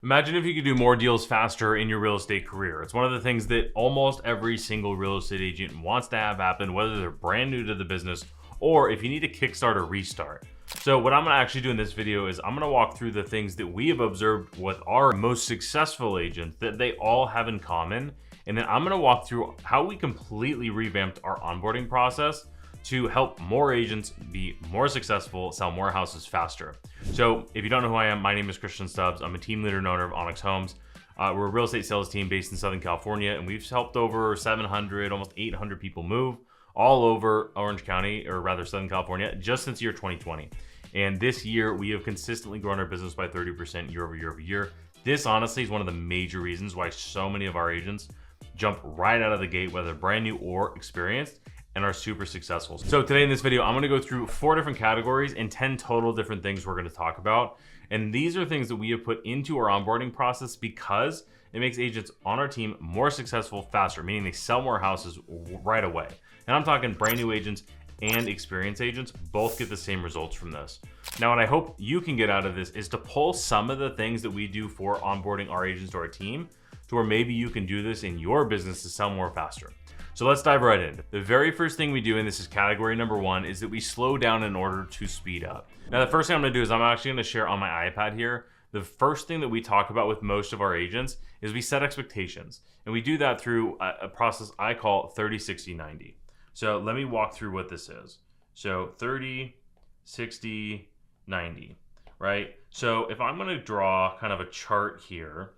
Imagine if you could do more deals faster in your real estate career. It's one of the things that almost every single real estate agent wants to have happen, whether they're brand new to the business or if you need to kickstart or restart. So what I'm gonna actually do in this video is I'm gonna walk through the things that we have observed with our most successful agents that they all have in common. And then I'm gonna walk through how we completely revamped our onboarding process to help more agents be more successful, sell more houses faster. So if you don't know who I am, my name is Stubbs. I'm a team leader and owner of Onyx Homes. We're a real estate sales team based in Southern California, and we've helped over 700, almost 800 people move all over Orange County, or rather Southern California, just since year 2020. And this year, we have consistently grown our business by 30% year over year over year. This honestly is one of the major reasons why so many of our agents jump right out of the gate, whether brand new or experienced, and are super successful. So today in this video, I'm gonna go through 4 different categories and 10 total different things we're gonna talk about. And these are things that we have put into our onboarding process because it makes agents on our team more successful faster, meaning they sell more houses right away. And I'm talking brand new agents and experienced agents both get the same results from this. Now, what I hope you can get out of this is to pull some of the things that we do for onboarding our agents to our team to where maybe you can do this in your business to sell more faster. So let's dive right in. The very first thing we do, and this is category number 1, is that we slow down in order to speed up. Now, the first thing I'm gonna do is I'm actually gonna share on my iPad here. The first thing that we talk about with most of our agents is we set expectations. And we do that through a process I call 30, 60, 90. So let me walk through what this is. So 30, 60, 90, right? So if I'm gonna draw kind of a chart here,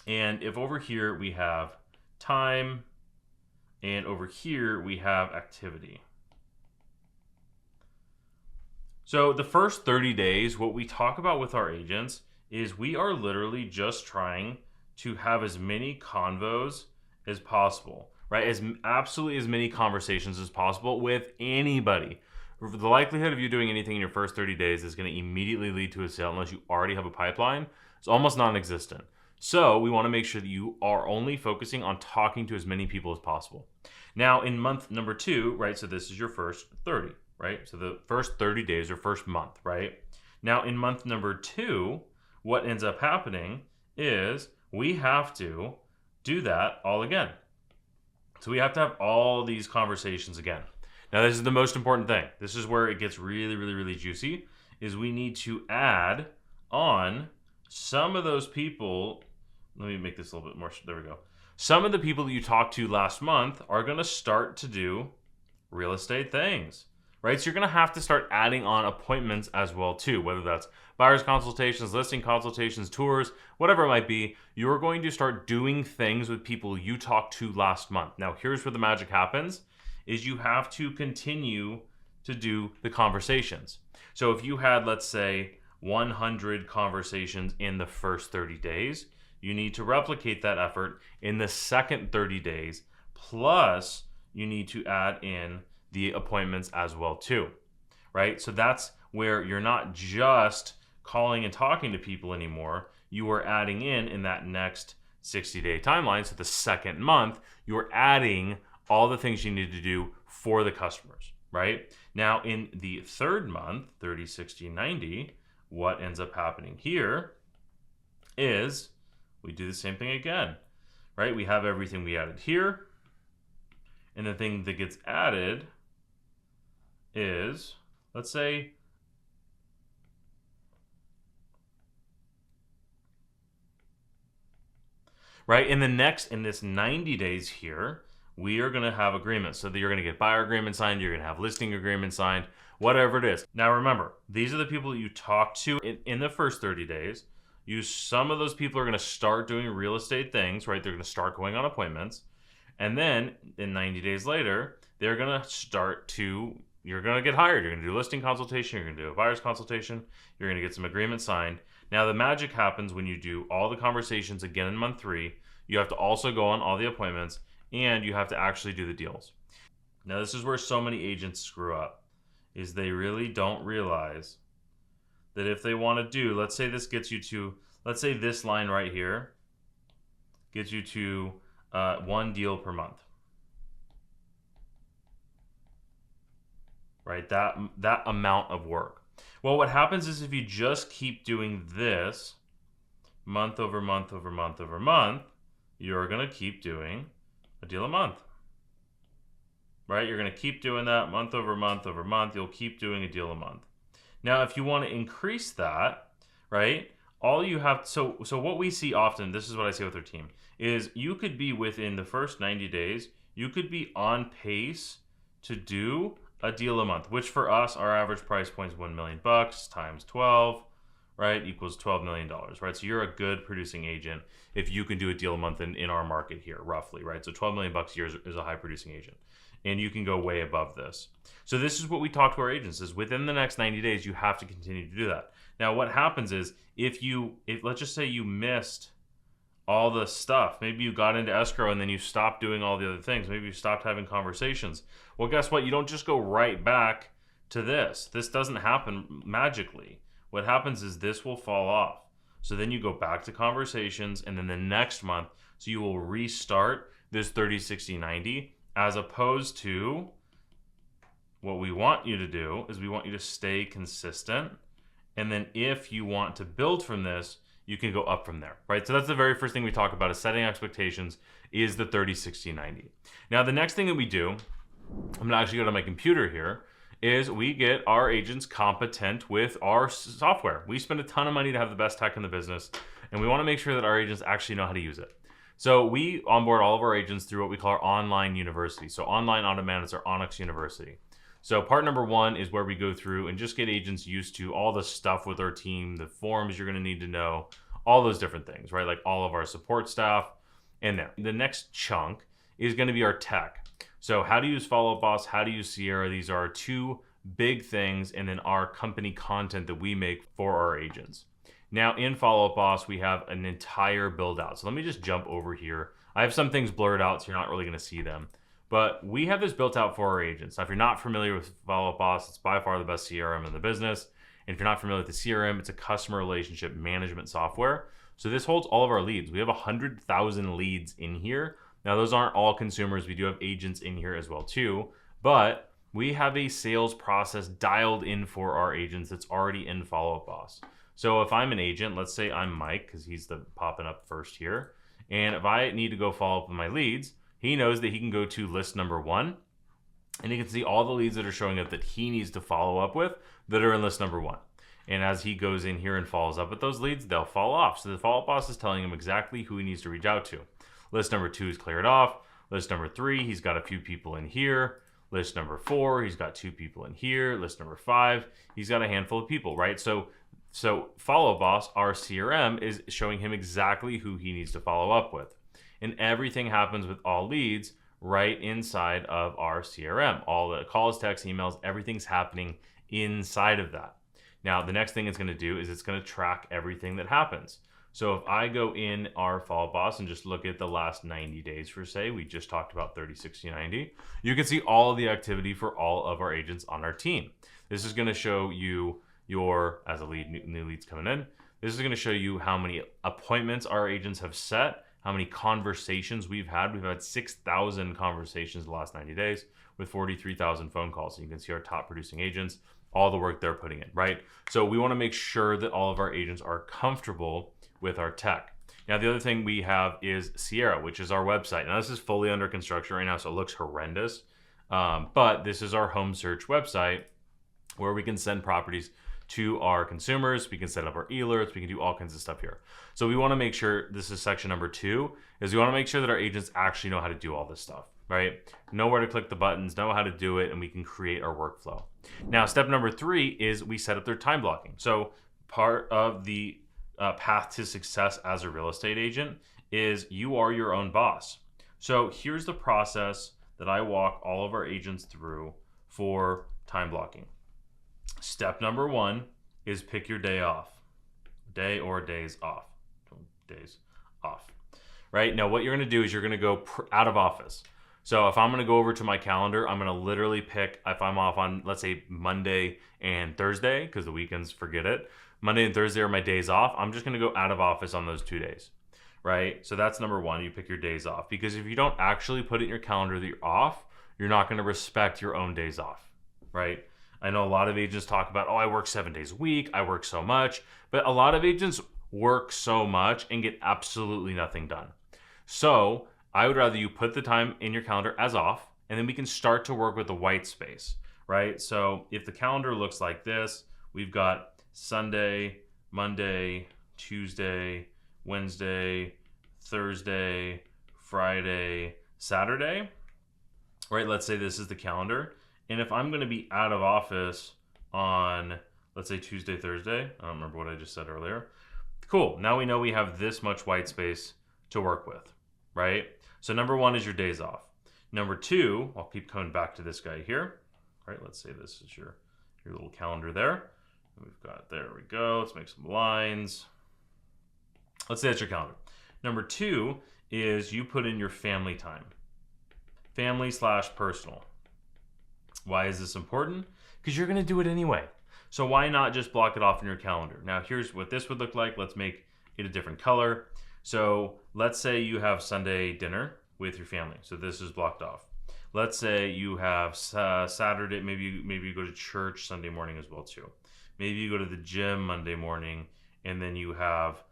and if over here we have time, and over here we have activity. So the first 30 days, what we talk about with our agents is we are literally just trying to have as many convos as possible, right? Absolutely as many conversations as possible with anybody. The likelihood of you doing anything in your first 30 days is going to immediately lead to a sale unless you already have a pipeline. It's almost non-existent. So we want to make sure that you are only focusing on talking to as many people as possible. Now in month number 2, right? So this is your first 30, right? So the first 30 days or first month, right? Now in month number 2, what ends up happening is we have to do that all again. So we have to have all these conversations again. Now this is the most important thing. This is where it gets really, really, really juicy, is we need to add on some of those people. Let me make this a little bit more, there we go. Some of the people that you talked to last month are gonna start to do real estate things, right? So you're gonna have to start adding on appointments as well too, whether that's buyer's consultations, listing consultations, tours, whatever it might be. You're going to start doing things with people you talked to last month. Now here's where the magic happens, is you have to continue to do the conversations. So if you had, let's say, 100 conversations in the first 30 days, you need to replicate that effort in the second 30 days, plus you need to add in the appointments as well too, right? So that's where you're not just calling and talking to people anymore. You are adding in that next 60-day timeline. So the second month, you're adding all the things you need to do for the customers, right? Now in the third month, 30, 60, 90, what ends up happening here is we do the same thing again, right? We have everything we added here, and the thing that gets added is, let's say, right, in this 90 days here, we are gonna have agreements. So that you're gonna get buyer agreement signed, you're gonna have listing agreement signed, whatever it is. Now remember, these are the people that you talk to in the first 30 days. Some of those people are going to start doing real estate things, right? They're going to start going on appointments. And then in 90 days later, they're going to you're going to get hired. You're going to do listing consultation. You're going to do a buyer's consultation. You're going to get some agreements signed. Now the magic happens when you do all the conversations again in month 3. You have to also go on all the appointments, and you have to actually do the deals. Now this is where so many agents screw up, is they really don't realize that if they want to do, let's say this gets you to, let's say this line right here gets you to 1 deal per month, right? That amount of work. Well, what happens is if you just keep doing this, month over month over month over month, you're going to keep doing a deal a month. Right? You're going to keep doing that month over month over month. You'll keep doing a deal a month. Now, if you want to increase that, right, all you have, so what we see often, this is what I say with our team, is you could be within the first 90 days, you could be on pace to do a deal a month, which for us, our average price point is $1 million times 12, right, equals $12 million, right? So you're a good producing agent if you can do a deal a month in our market here, roughly, right? So $12 million a year is a high producing agent. And you can go way above this. So this is what we talk to our agents is within the next 90 days, you have to continue to do that. Now, what happens is if let's just say you missed all the stuff, maybe you got into escrow and then you stopped doing all the other things. Maybe you stopped having conversations. Well, guess what? You don't just go right back to this. This doesn't happen magically. What happens is this will fall off. So then you go back to conversations and then the next month, so you will restart this 30, 60, 90. As opposed to what we want you to do is we want you to stay consistent. And then if you want to build from this, you can go up from there, right? So that's the very first thing we talk about is setting expectations is the 30, 60, 90. Now, the next thing that we do, I'm going to actually go to my computer here, is we get our agents competent with our software. We spend a ton of money to have the best tech in the business, and we want to make sure that our agents actually know how to use it. So we onboard all of our agents through what we call our online university. So online on demand is our Onyx University. So part number one is where we go through and just get agents used to all the stuff with our team, the forms you're going to need to know, all those different things, right? Like all of our support staff in there. The next chunk is going to be our tech. So how to use Follow Up Boss, how to use Sierra. These are our two big things, and then our company content that we make for our agents. Now in Follow Up Boss, we have an entire build out. So let me just jump over here. I have some things blurred out, so you're not really going to see them. But we have this built out for our agents. Now, if you're not familiar with Follow Up Boss, it's by far the best CRM in the business. And if you're not familiar with the CRM, it's a customer relationship management software. So this holds all of our leads. We have 100,000 leads in here. Now, those aren't all consumers. We do have agents in here as well too. But we have a sales process dialed in for our agents that's already in Follow Up Boss. So if I'm an agent, let's say I'm Mike, because he's the popping up first here. And if I need to go follow up with my leads, he knows that he can go to list number 1, and he can see all the leads that are showing up that he needs to follow up with that are in list number 1. And as he goes in here and follows up with those leads, they'll fall off. So the Follow Up Boss is telling him exactly who he needs to reach out to. List number 2 is cleared off. List number 3, he's got a few people in here. List number 4, he's got 2 people in here. List number 5, he's got a handful of people, right? So Follow Up Boss, our CRM, is showing him exactly who he needs to follow up with. And everything happens with all leads right inside of our CRM. All the calls, texts, emails, everything's happening inside of that. Now, the next thing it's going to do is it's going to track everything that happens. So if I go in our Follow Up Boss and just look at the last 90 days for say, we just talked about 30, 60, 90, you can see all of the activity for all of our agents on our team. This is going to show you as a lead, new leads coming in, this is going to show you how many appointments our agents have set, how many conversations we've had. We've had 6,000 conversations in the last 90 days with 43,000 phone calls. So you can see our top producing agents, all the work they're putting in, right? So we want to make sure that all of our agents are comfortable with our tech. Now, the other thing we have is Sierra, which is our website. Now, this is fully under construction right now, so it looks horrendous. But this is our home search website where we can send properties to our consumers. We can set up our alerts. We can do all kinds of stuff here. So we want to make sure, this is section number 2, is we want to make sure that our agents actually know how to do all this stuff, right? Know where to click the buttons, know how to do it, and we can create our workflow. Now, step number 3 is we set up their time blocking. So part of the path to success as a real estate agent is you are your own boss. So here's the process that I walk all of our agents through for time blocking. Step number 1 is pick your day off. Day or days off. Days off. Right? Now what you're going to do is you're going to go out of office. So if I'm going to go over to my calendar, I'm going to literally pick, if I'm off on, let's say, Monday and Thursday, because the weekends, forget it. Monday and Thursday are my days off. I'm just going to go out of office on those 2 days. Right? So that's number 1. You pick your days off. Because if you don't actually put it in your calendar that you're off, you're not going to respect your own days off. Right? I know a lot of agents talk about, oh, I work 7 days a week. I work so much. But a lot of agents work so much and get absolutely nothing done. So I would rather you put the time in your calendar as off, and then we can start to work with the white space, right? So if the calendar looks like this, we've got Sunday, Monday, Tuesday, Wednesday, Thursday, Friday, Saturday, right? Let's say this is the calendar. And if I'm going to be out of office on, let's say Tuesday, Thursday, I don't remember what I just said earlier. Cool. Now we know we have this much white space to work with, right? So number one is your days off. Number two, I'll keep coming back to this guy here, right? Let's say this is your little calendar there. We've got, there we go. Let's make some lines. Let's say that's your calendar. Number two is you put in your family time. Family/personal. Why is this important? Because you're going to do it anyway. So why not just block it off in your calendar? Now here's what this would look like. Let's make it a different color. So let's say you have Sunday dinner with your family. So this is blocked off. Let's say you have Saturday, maybe you go to church Sunday morning as well too. Maybe you go to the gym Monday morning, and then you have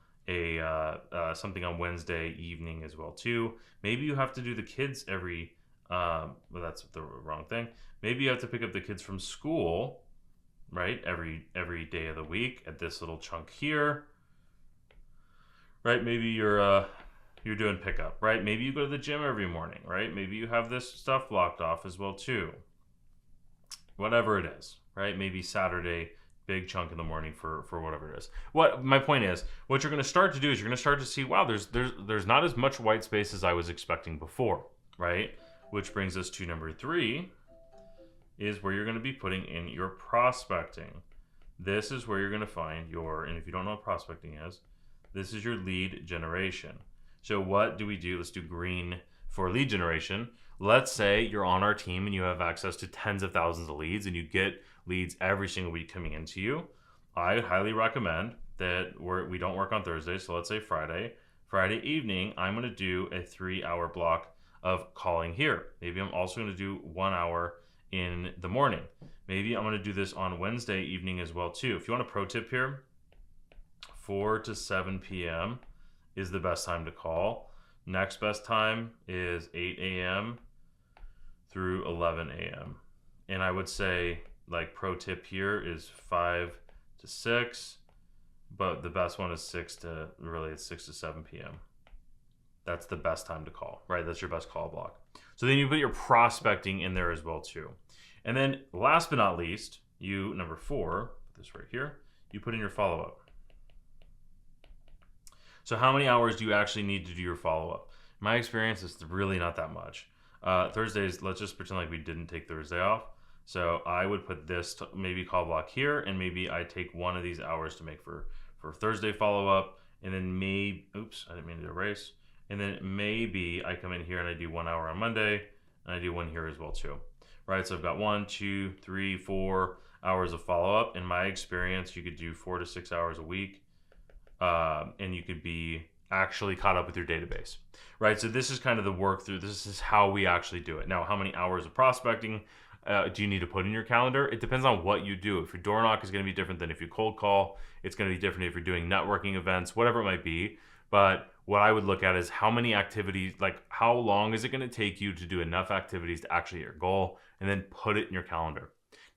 something on Wednesday evening as well too. Maybe you have to do the kids every, well, that's the wrong thing. Maybe you have to pick up the kids from school, right? Every day of the week at this little chunk here, right? Maybe you're doing pickup, right? Maybe you go to the gym every morning, right? Maybe you have this stuff blocked off as well too. Whatever it is, right? Maybe Saturday, big chunk in the morning for whatever it is. What my point is, what you're going to start to do is you're going to start to see, wow, there's not as much white space as I was expecting before, right? Which brings us to number three, is where you're going to be putting in your prospecting. This is where you're going to find your, and if you don't know what prospecting is, this is your lead generation. So what do we do? Let's do green for lead generation. Let's say you're on our team and you have access to tens of thousands of leads and you get leads every single week coming into you. I highly recommend that we don't work on Thursday. So let's say Friday evening, I'm going to do a 3-hour block of calling here. Maybe I'm also going to do 1 hour in the morning. Maybe I'm going to do this on Wednesday evening as well too. If you want a pro tip here, 4 to 7 p.m. is the best time to call. Next best time is 8 a.m. through 11 a.m. And I would say, like, pro tip here is 5 to 6, but the best one is 6 to 7 p.m. That's the best time to call, right? That's your best call block. So then you put your prospecting in there as well too. And then last but not least, number 4, put this right here, you put in your follow-up. So how many hours do you actually need to do your follow-up? My experience is really not that much. Thursdays, let's just pretend like we didn't take Thursday off. So I would put this maybe call block here, and maybe I take one of these hours to make for Thursday follow-up, and then oops, I didn't mean to erase. And then maybe I come in here and I do 1 hour on Monday, and I do one here as well too, right? So I've got 1, 2, 3, 4 hours of follow-up. In my experience, you could do 4 to 6 hours a week, and you could be actually caught up with your database, right? So this is kind of the work through. This is how we actually do it. Now, how many hours of prospecting do you need to put in your calendar? It depends on what you do. If your door knock is going to be different than if you cold call. It's going to be different if you're doing networking events, whatever it might be. But what I would look at is how many activities, like how long is it going to take you to do enough activities to actually hit your goal, and then put it in your calendar.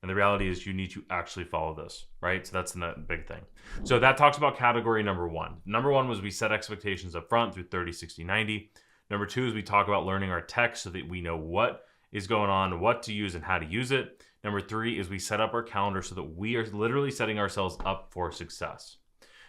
And the reality is you need to actually follow this, right? So that's the big thing. So that talks about category number 1. Number 1 was we set expectations up front through 30, 60, 90. Number 2 is we talk about learning our tech so that we know what is going on, what to use, and how to use it. Number 3 is we set up our calendar so that we are literally setting ourselves up for success.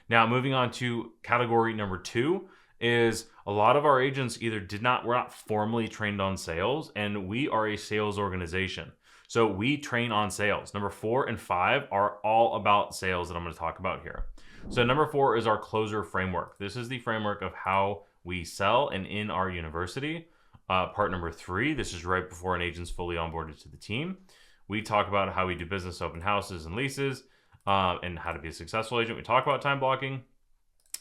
Now, moving on to category number 2 is a lot of our agents we're not formally trained on sales, and we are a sales organization. So we train on sales. Number 4 and 5 are all about sales that I'm going to talk about here. So number 4 is our closer framework. This is the framework of how we sell and in our university. Part number 3, this is right before an agent's fully onboarded to the team. We talk about how we do business open houses and leases, and how to be a successful agent. We talk about time blocking,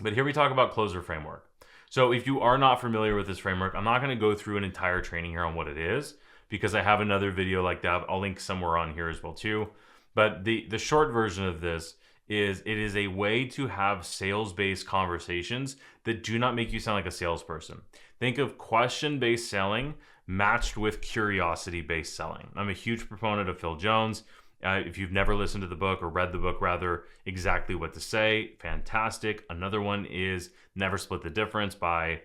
but here we talk about closer framework. So if you are not familiar with this framework, I'm not going to go through an entire training here on what it is, because I have another video like that. I'll link somewhere on here as well too. But the short version of this is it is a way to have sales-based conversations that do not make you sound like a salesperson. Think of question-based selling matched with curiosity-based selling. I'm a huge proponent of Phil Jones. If you've never listened to the book or read the book, rather, Exactly What to Say, fantastic. Another one is Never Split the Difference by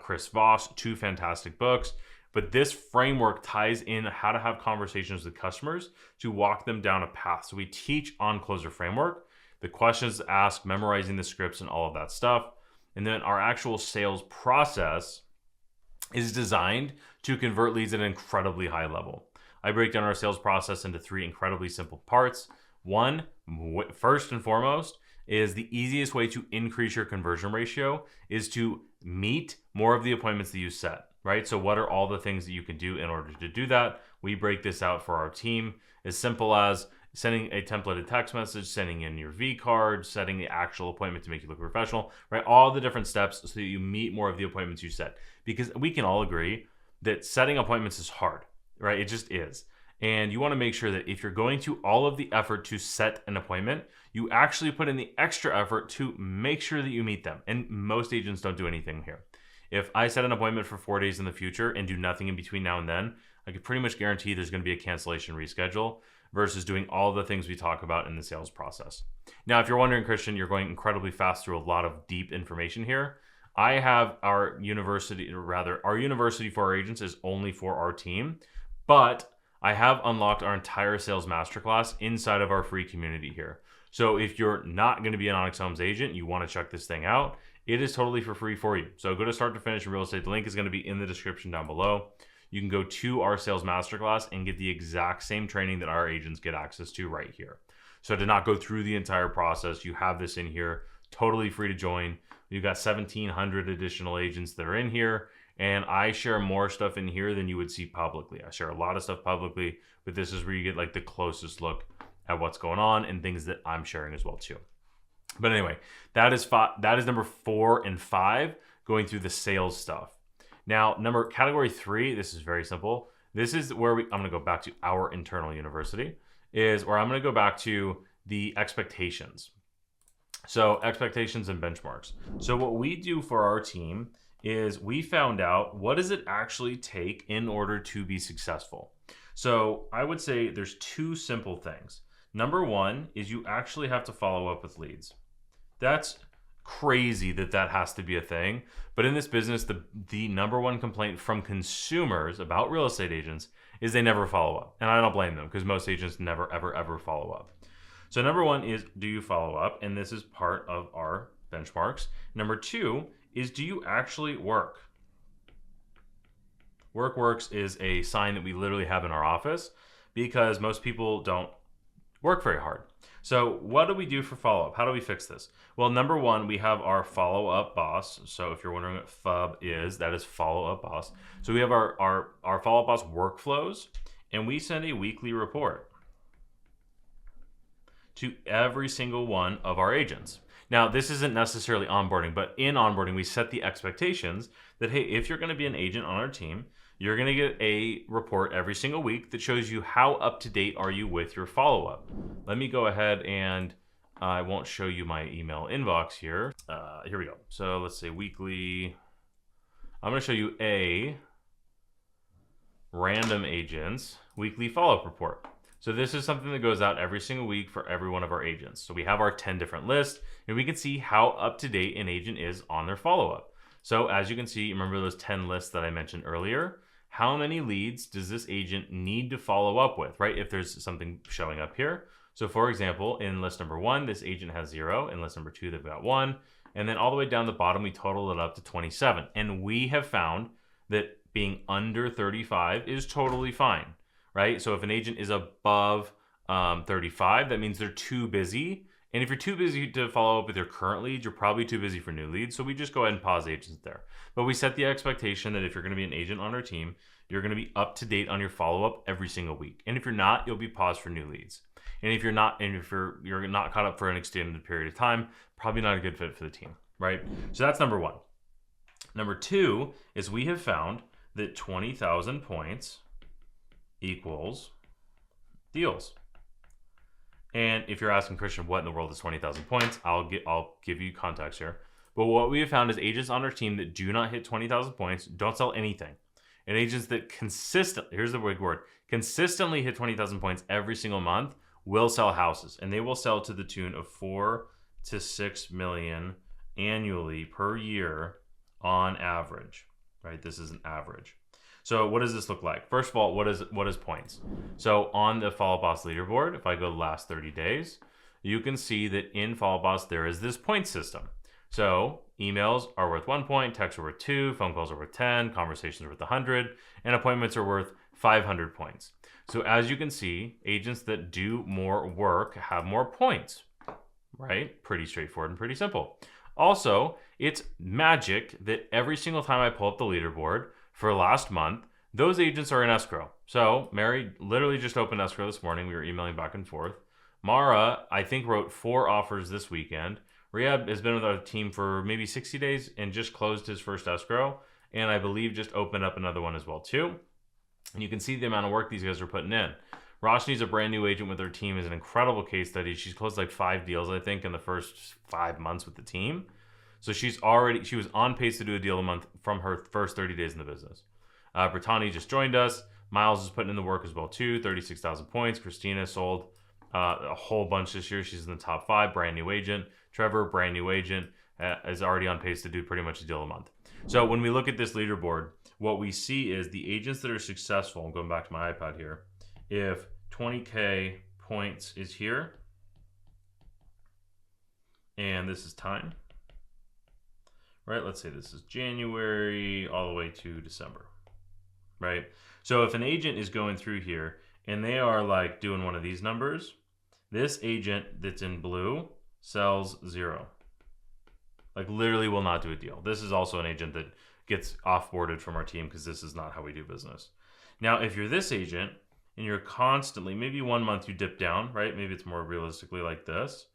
Chris Voss, 2 fantastic books. But this framework ties in how to have conversations with customers to walk them down a path. So we teach on Closer Framework, the questions to ask, memorizing the scripts and all of that stuff. And then our actual sales process is designed to convert leads at an incredibly high level. I break down our sales process into 3 incredibly simple parts. One, first and foremost, is the easiest way to increase your conversion ratio is to meet more of the appointments that you set, right? So what are all the things that you can do in order to do that? We break this out for our team as simple as sending a templated text message, sending in your V card, setting the actual appointment to make you look professional, right? All the different steps so that you meet more of the appointments you set. Because we can all agree that setting appointments is hard, right? It just is. And you want to make sure that if you're going to all of the effort to set an appointment, you actually put in the extra effort to make sure that you meet them. And most agents don't do anything here. If I set an appointment for 4 days in the future and do nothing in between now and then, I could pretty much guarantee there's going to be a cancellation reschedule versus doing all the things we talk about in the sales process. Now, if you're wondering, Christian, you're going incredibly fast through a lot of deep information here. I have our university for our agents is only for our team, but I have unlocked our entire sales masterclass inside of our free community here. So if you're not going to be an Onyx Homes agent, you want to check this thing out, it is totally for free for you. So go to Start to Finish in Real Estate. The link is going to be in the description down below. You can go to our sales masterclass and get the exact same training that our agents get access to right here. So to not go through the entire process, you have this in here, totally free to join. You've got 1,700 additional agents that are in here. And I share more stuff in here than you would see publicly. I share a lot of stuff publicly, but this is where you get like the closest look at what's going on and things that I'm sharing as well too. But anyway, that is number 4 and 5, going through the sales stuff. Now, category 3, this is very simple. This is where I'm going to go back to our internal university, is where I'm going to go back to the expectations. So expectations and benchmarks. So what we do for our team is we found out what does it actually take in order to be successful. So I would say there's 2 simple things. Number 1 is you actually have to follow up with leads. That's crazy that has to be a thing. But in this business, the number 1 complaint from consumers about real estate agents is they never follow up. And I don't blame them because most agents never, ever follow up. So number 1 is, do you follow up? And this is part of our benchmarks. Number 2 is, do you actually work? Works is a sign that we literally have in our office because most people don't work very hard. So what do we do for follow-up? How do we fix this? Well, number 1, we have our follow-up boss. So if you're wondering what FUB is, that is follow-up boss. So we have our follow-up boss workflows, and we send a weekly report to every single one of our agents. Now, this isn't necessarily onboarding, but in onboarding, we set the expectations that, hey, if you're going to be an agent on our team, you're going to get a report every single week that shows you how up to date are you with your follow-up. Let me go ahead and I won't show you my email inbox here. Here we go. So let's say weekly. I'm going to show you a random agents weekly follow-up report. So this is something that goes out every single week for every one of our agents. So we have our 10 different lists, and we can see how up to date an agent is on their follow-up. So as you can see, remember those 10 lists that I mentioned earlier? How many leads does this agent need to follow up with, right? If there's something showing up here. So for example, in list number 1, this agent has 0. In list number 2, they've got 1. And then all the way down the bottom, we total it up to 27. And we have found that being under 35 is totally fine, right? So if an agent is above 35, that means they're too busy. And if you're too busy to follow up with your current leads, you're probably too busy for new leads. So we just go ahead and pause agents there. But we set the expectation that if you're going to be an agent on our team, you're going to be up to date on your follow-up every single week. And if you're not, you'll be paused for new leads. And if you're not caught up for an extended period of time, probably not a good fit for the team, right? So that's number 1. Number 2 is we have found that 20,000 points equals deals. And if you're asking, Christian, what in the world is 20,000 points? I'll give you context here. But what we have found is agents on our team that do not hit 20,000 points don't sell anything. And agents that consistently, here's the big word, consistently hit 20,000 points every single month will sell houses. And they will sell to the tune of 4 to 6 million annually per year on average, right? This is an average. So what does this look like? First of all, what is points? So on the Follow Boss leaderboard, if I go the last 30 days, you can see that in Follow Boss, there is this point system. So emails are worth 1 point, texts are worth 2, phone calls are worth 10, conversations are worth 100, and appointments are worth 500 points. So as you can see, agents that do more work have more points, right? Pretty straightforward and pretty simple. Also, it's magic that every single time I pull up the leaderboard for last month, those agents are in escrow. So Mary literally just opened escrow this morning. We were emailing back and forth. Mara, I think, wrote 4 offers this weekend. Riyadh has been with our team for maybe 60 days and just closed his first escrow. And I believe just opened up another one as well too. And you can see the amount of work these guys are putting in. Roshni's a brand new agent with her team, is an incredible case study. She's closed like 5 deals, I think, in the first 5 months with the team. So she was on pace to do a deal a month from her first 30 days in the business. Brittany just joined us. Miles is putting in the work as well too, 36,000 points. Christina sold a whole bunch this year. She's in the top 5, brand new agent. Trevor, brand new agent, is already on pace to do pretty much a deal a month. So when we look at this leaderboard, what we see is the agents that are successful, I'm going back to my iPad here, if 20K points is here, and this is time, right? Let's say this is January all the way to December, right? So if an agent is going through here and they are like doing one of these numbers, this agent that's in blue sells 0. Like literally will not do a deal. This is also an agent that gets offboarded from our team because this is not how we do business. Now, if you're this agent and you're constantly, maybe 1 month you dip down, right? Maybe it's more realistically like this,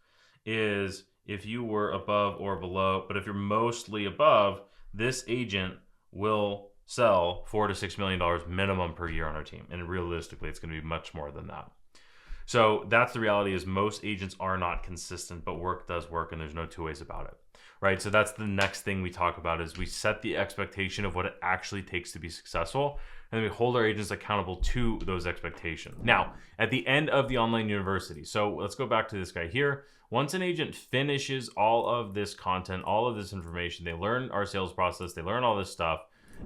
is if you were above or below, but if you're mostly above, this agent will sell $4 to $6 million minimum per year on our team. And realistically, it's going to be much more than that. So that's the reality, is most agents are not consistent, but work does work, and there's no 2 ways about it, right? So that's the next thing we talk about, is we set the expectation of what it actually takes to be successful, and then we hold our agents accountable to those expectations. Now, at the end of the online university, so let's go back to this guy here. Once an agent finishes all of this content, all of this information, they learn our sales process, they learn all this stuff,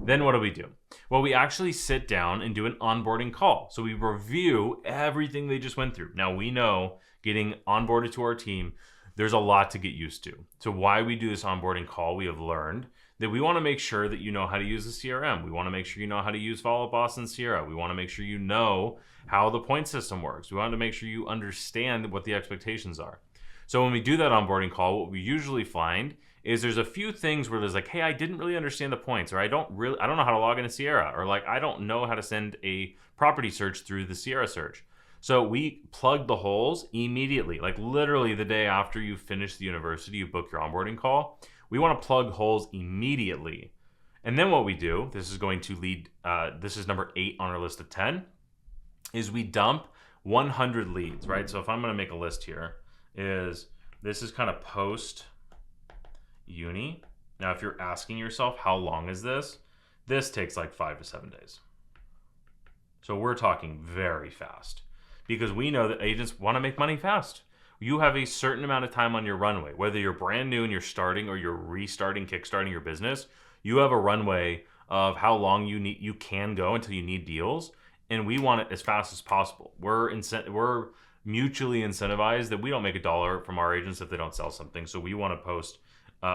then what do? Well, we actually sit down and do an onboarding call. So we review everything they just went through. Now, we know getting onboarded to our team, there's a lot to get used to. So why we do this onboarding call, we have learned that we want to make sure that you know how to use the CRM. We want to make sure you know how to use Follow Boss and Sierra. We want to make sure you know how the point system works. We want to make sure you understand what the expectations are. So when we do that onboarding call, what we usually find is there's a few things where there's like, hey, I didn't really understand the points, or I don't know how to log into Sierra, or like, I don't know how to send a property search through the Sierra search. So we plug the holes immediately, like literally the day after you finish the university, you book your onboarding call. We want to plug holes immediately. And then what we do, this is going to lead, this is number 8 on our list of 10, is we dump 100 leads, right? So if I'm going to make a list here, this is kind of post uni. Now, if you're asking yourself, how long is this? This takes like 5 to 7 days. So we're talking very fast, because we know that agents want to make money fast. You have a certain amount of time on your runway, whether you're brand new and you're starting or you're restarting, kickstarting your business. You have a runway of how long you can go until you need deals, and we want it as fast as possible. We're mutually incentivized that we don't make a dollar from our agents if they don't sell something. So we want to post.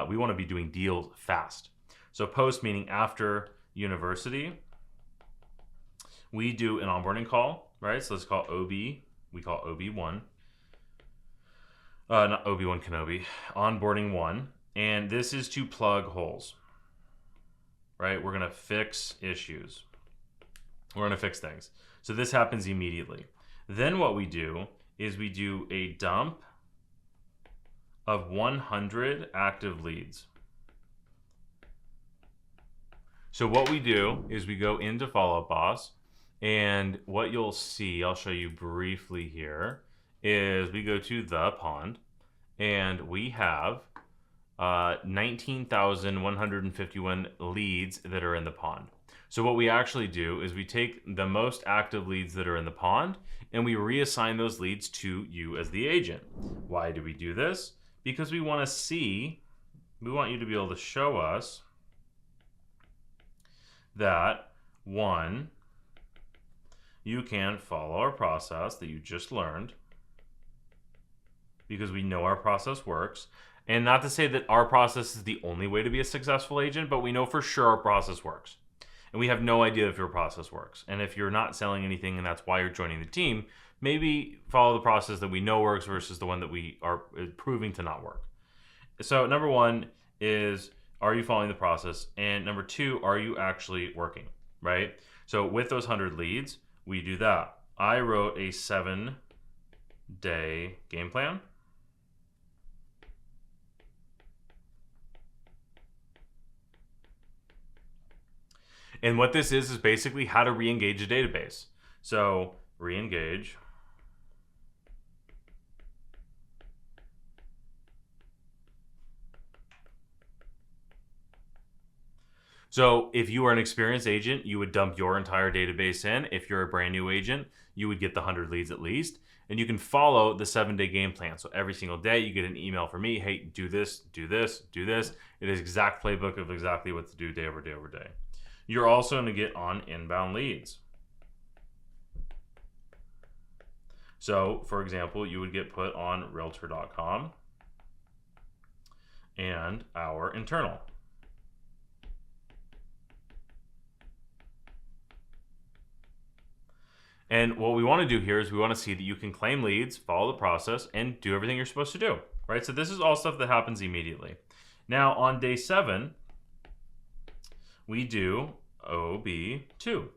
We want to be doing deals fast. So post meaning after university, we do an onboarding call, right? So let's call OB. We call OB1. Not Obi-Wan Kenobi. Onboarding 1. And this is to plug holes, right? We're going to fix issues. We're going to fix things. So this happens immediately. Then what we do is we do a dump of 100 active leads. So what we do is we go into Follow Boss, and what you'll see, I'll show you briefly here, is we go to the pond and we have 19,151 leads that are in the pond. So what we actually do is we take the most active leads that are in the pond and we reassign those leads to you as the agent. Why do we do this? Because we want you to be able to show us that, one, you can follow our process that you just learned, because we know our process works. And not to say that our process is the only way to be a successful agent, but we know for sure our process works. And we have no idea if your process works. And if you're not selling anything and that's why you're joining the team, maybe follow the process that we know works versus the one that we are proving to not work. So number one is, are you following the process? And number two, are you actually working, right? So with those 100 leads, we do that. I wrote a 7-day game plan. And what this is basically how to re-engage a database. So re-engage. So if you are an experienced agent, you would dump your entire database in. If you're a brand new agent, you would get the 100 leads at least. And you can follow the 7-day game plan. So every single day you get an email from me, hey, do this, do this, do this. It is exact playbook of exactly what to do day over day over day. You're also going to get on inbound leads. So, for example, you would get put on realtor.com and our internal. And what we want to do here is we want to see that you can claim leads, follow the process, and do everything you're supposed to do, right? So this is all stuff that happens immediately. Now, on day 7, we do OB2,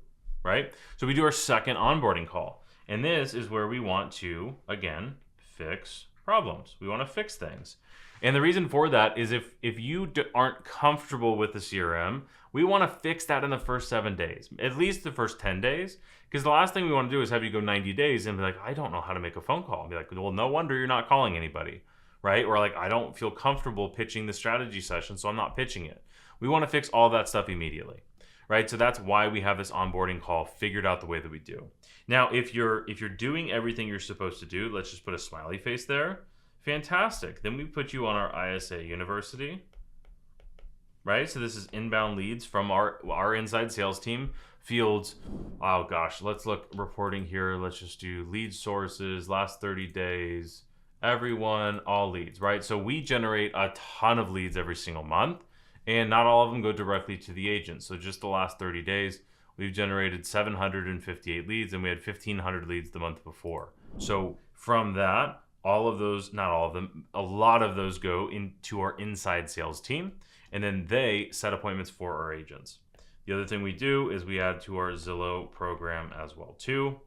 right? So we do our second onboarding call. And this is where we want to, again, fix problems. We want to fix things. And the reason for that is if you aren't comfortable with the CRM, we want to fix that in the first 7 days, at least the first 10 days. Because the last thing we want to do is have you go 90 days and be like, I don't know how to make a phone call. And be like, well, no wonder you're not calling anybody, right? Or like, I don't feel comfortable pitching the strategy session, so I'm not pitching it. We want to fix all that stuff immediately, right? So that's why we have this onboarding call figured out the way that we do. Now, if you're doing everything you're supposed to do, let's just put a smiley face there. Fantastic. Then we put you on our ISA University, right? So this is inbound leads from our inside sales team. Fields, oh gosh, let's look reporting here. Let's just do lead sources, last 30 days, everyone, all leads, right? So we generate a ton of leads every single month, and not all of them go directly to the agent. So just the last 30 days, we've generated 758 leads, and we had 1,500 leads the month before. So from that, all of those, not all of them, a lot of those go into our inside sales team, and then they set appointments for our agents. The other thing we do is we add to our Zillow program as well too.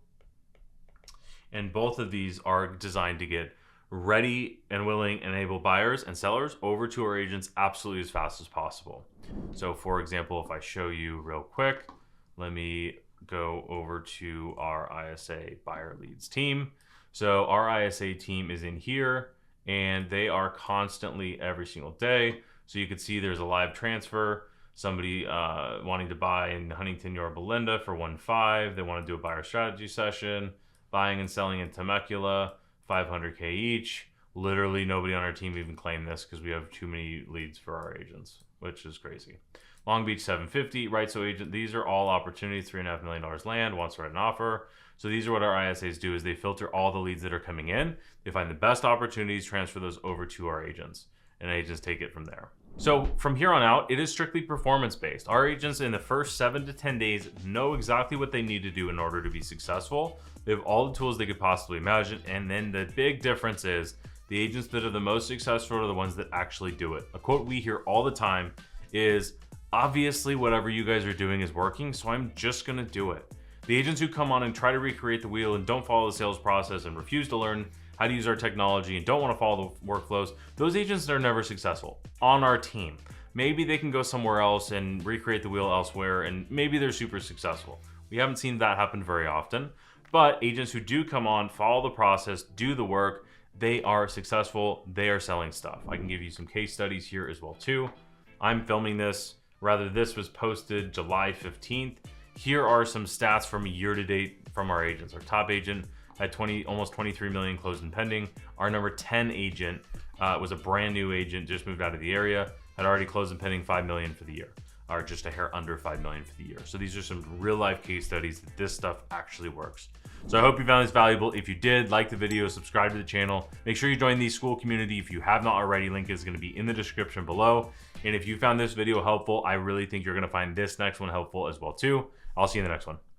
And both of these are designed to get ready and willing and able buyers and sellers over to our agents absolutely as fast as possible. So for example, if I show you real quick, let me go over to our ISA buyer leads team. So our ISA team is in here and they are constantly every single day. So you can see there's a live transfer. Somebody wanting to buy in Huntington, Yorba Linda for 1.5. They want to do a buyer strategy session, buying and selling in Temecula, $500K each. Literally nobody on our team even claimed this because we have too many leads for our agents, which is crazy. Long Beach, 750, right? So agent, these are all opportunities, $3.5 million land, wants to write an offer. So these are what our ISAs do is they filter all the leads that are coming in. They find the best opportunities, transfer those over to our agents, and agents take it from there. So from here on out, it is strictly performance-based. Our agents in the first 7 to 10 days know exactly what they need to do in order to be successful. They have all the tools they could possibly imagine. And then the big difference is the agents that are the most successful are the ones that actually do it. A quote we hear all the time is, obviously whatever you guys are doing is working, so I'm just gonna do it. The agents who come on and try to recreate the wheel and don't follow the sales process and refuse to learn how to use our technology and don't want to follow the workflows, those agents are never successful on our team. Maybe they can go somewhere else and recreate the wheel elsewhere, and maybe they're super successful. We haven't seen that happen very often. But agents who do come on, follow the process, do the work, they are successful, they are selling stuff. I can give you some case studies here as well too. I'm filming this, this was posted July 15th. Here are some stats from year to date from our agents. Our top agent had almost 23 million closed and pending. Our number 10 agent was a brand new agent, just moved out of the area, had already closed and pending 5 million for the year, or just a hair under 5 million for the year. So these are some real life case studies that this stuff actually works. So I hope you found this valuable. If you did, like the video, subscribe to the channel. Make sure you join the school community if you have not already. Link is going to be in the description below. And if you found this video helpful, I really think you're going to find this next one helpful as well too. I'll see you in the next one.